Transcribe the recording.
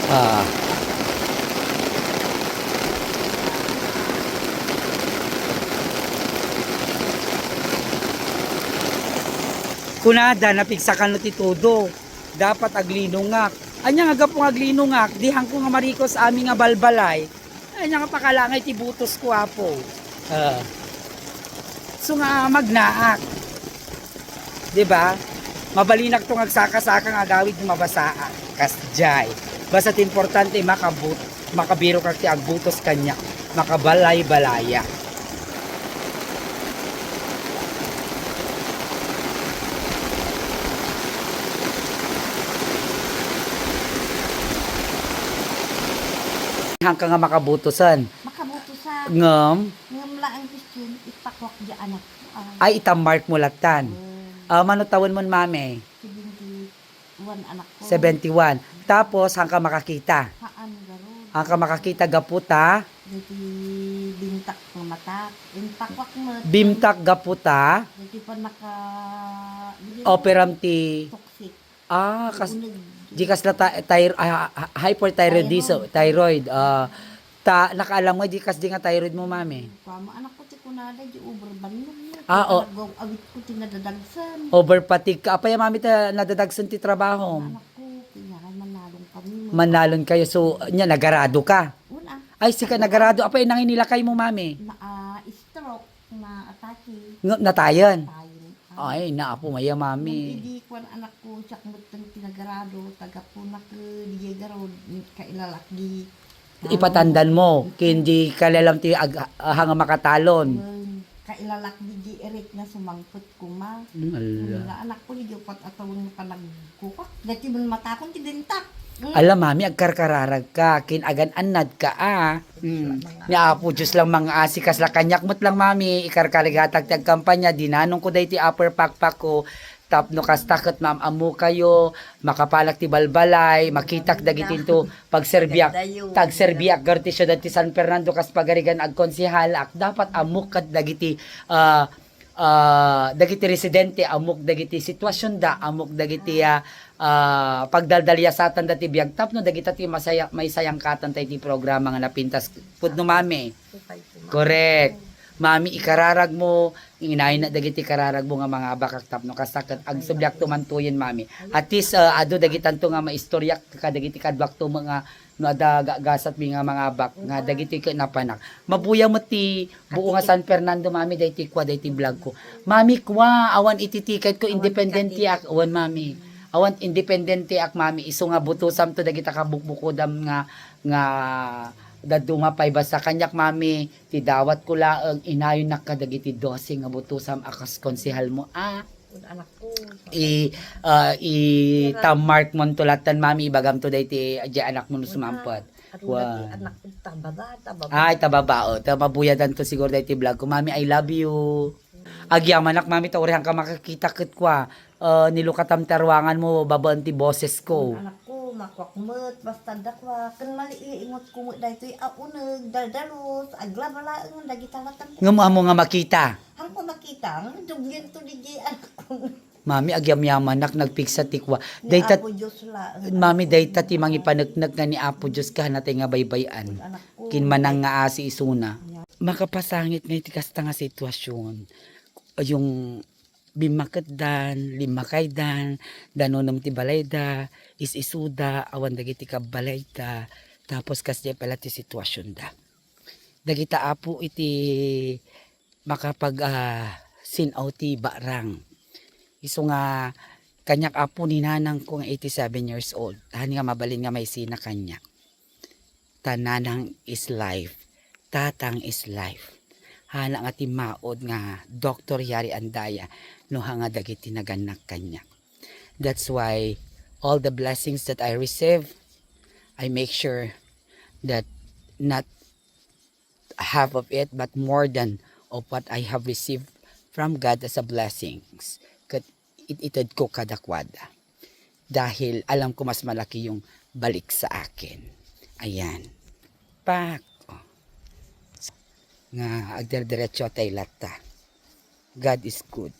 Ah, kunada napigsakan no ti todo. Dapat aglinungak. Anya nga gapong aglinungak, dihang ko nga marikos ami nga balbalay. Anya nga pakalangay ti butos ko apo. Ah. So nga magnaak. 'Di ba? Mabalinak tong agsaka-saka nga gawid nga mabasaa. Kasjay. Basta't importante makabiro ka ti agbutos kanya. Makabalay-balaya. Hangka nga makabutosan. Makabuto sa Ngam, ngamla ang question ipakwak di anak ko. ay itamark mo latan. Manutawon mo mami. 71 anak ko. 71. Tapos hangka makakita. Haan garo. Hangka makakita gaputa. Diti bintak ng mata. Impakwak mo. Bimtak gaputa. Diti pa naka Operam ti. toxic. Kas Jikas la hyperthyroidism, thyroid. Nakaalam mo jikas di nga thyroid mo mami. Kama anak ko ti kunada di over banyon. Awit ko tinadadagsan. Overpatig ka. Apaya mami ta nadadagsan ti trabaho. Anak ko kinyakan manalong kami. Manalon kayo. So, nagarado ka. Una. Ay, sika nagarado. Apaya nanginilakay mo mami. Stroke na atake. Natayan. Tayo. Ay, naapo maya mami. Hindi ko anak ko siya kumutang tinagarado, taga po na ka, di garo, kailalaki. Ipatandan mo, hindi ka lalam ti hanga makatalon. Kailalaki di Eric na sumangpot ko ma. Ala. Anak ko, di pat atawang panagkukak. Dati mo matakon ti dentak. Alam mami, agkarkararag ka, kinagan anad ka Niapo Diyos lang mga asikas la kanyak mo't lang mami, ikarkaligatag ti kampanya, dinanong ko day ti upper pakpak ko, tapno kastakot ma'am amu kayo, makapalak ti balbalay, makitak dagitin to pagserbiak, tagserbiak garti siya dati San Fernando kas pagarigan agkonsihal, dapat amuk kat dagiti dagiti residente, amuk dagiti sitwasyon da, amuk dagiti pagdaldalya sa atan dati biag tapno dagiti ti may sayang katan tayo ti programa nga napintas pudno mami. Correct. Mami, ikararag mo, inayin na dagiti kararag mo nga mga bakak tapno kasakat ag subyak tumantuyin mami. At least ado dagitan to nga maistorya kadagiti kadwak to mga no ada gasat mi nga mga bak nga dagiti ka napanak. Mabuya mo ti buo nga San Fernando mami dayti kwa dayti vlog ko. Mami kwa awan ititiket ko independente ak awan mami. Awan independente ak mami iso nga butusam to dagita ka bukbukudam nga dadto nga pay basta kanyak mami ti dawat ko laeng inayon na kadagiti 12 nga butusam akas konsehal mo Anak ko. Tamark mo tulatan mami ibagam to dayti adya anak mo no sumampot. Wow. Anak ko tababa. Ay tababao tababuyadan to siguro dayti vlog ko mami I love you. Agyam anak mami tawrehan ka makakita ket kwa nilukatam tarwangan mo babaan ti boses ko. Anak ko makwakmet basta dakwa kan maliingot ko daytoy uneg daldalos aglabala ang dagitalatan. Ngamo nga makita. Ang ko makita ang dugyan to di anak ko. Mami agyam-yaman nak nagpiksa tikwa. Ni Dayta Apo Diyos la. mami dayta ti mangipanagnag nga ni Apo Dios ka natay nga baybayan. Anak ko. Kinmanang nga asi isuna. Makapasangit nga iti kasta nga sitwasyon. Yung bimakaddan, limakaydan, danonom ti balayda, isisuda, awan dagiti kabalayda, tapos kasya pala ti sitwasyon da. Dagita apo iti makapag sinaw ti barang. Iso nga kanyak apo ni nanang ko nga 87 years old. Hani nga mabalin nga may sina kanyak. Tananang is life. Tatang is life. Hana nga ti maod nga Dr. Yari Andaya no hanga dagiti naganak kanya. That's why all the blessings that I receive, I make sure that not half of it but more than of what I have received from God as a blessings. Itad ko kadakwada. Dahil alam ko mas malaki yung balik sa akin. Ayan. Pak. Nga agder-diretso tay lata. God is good.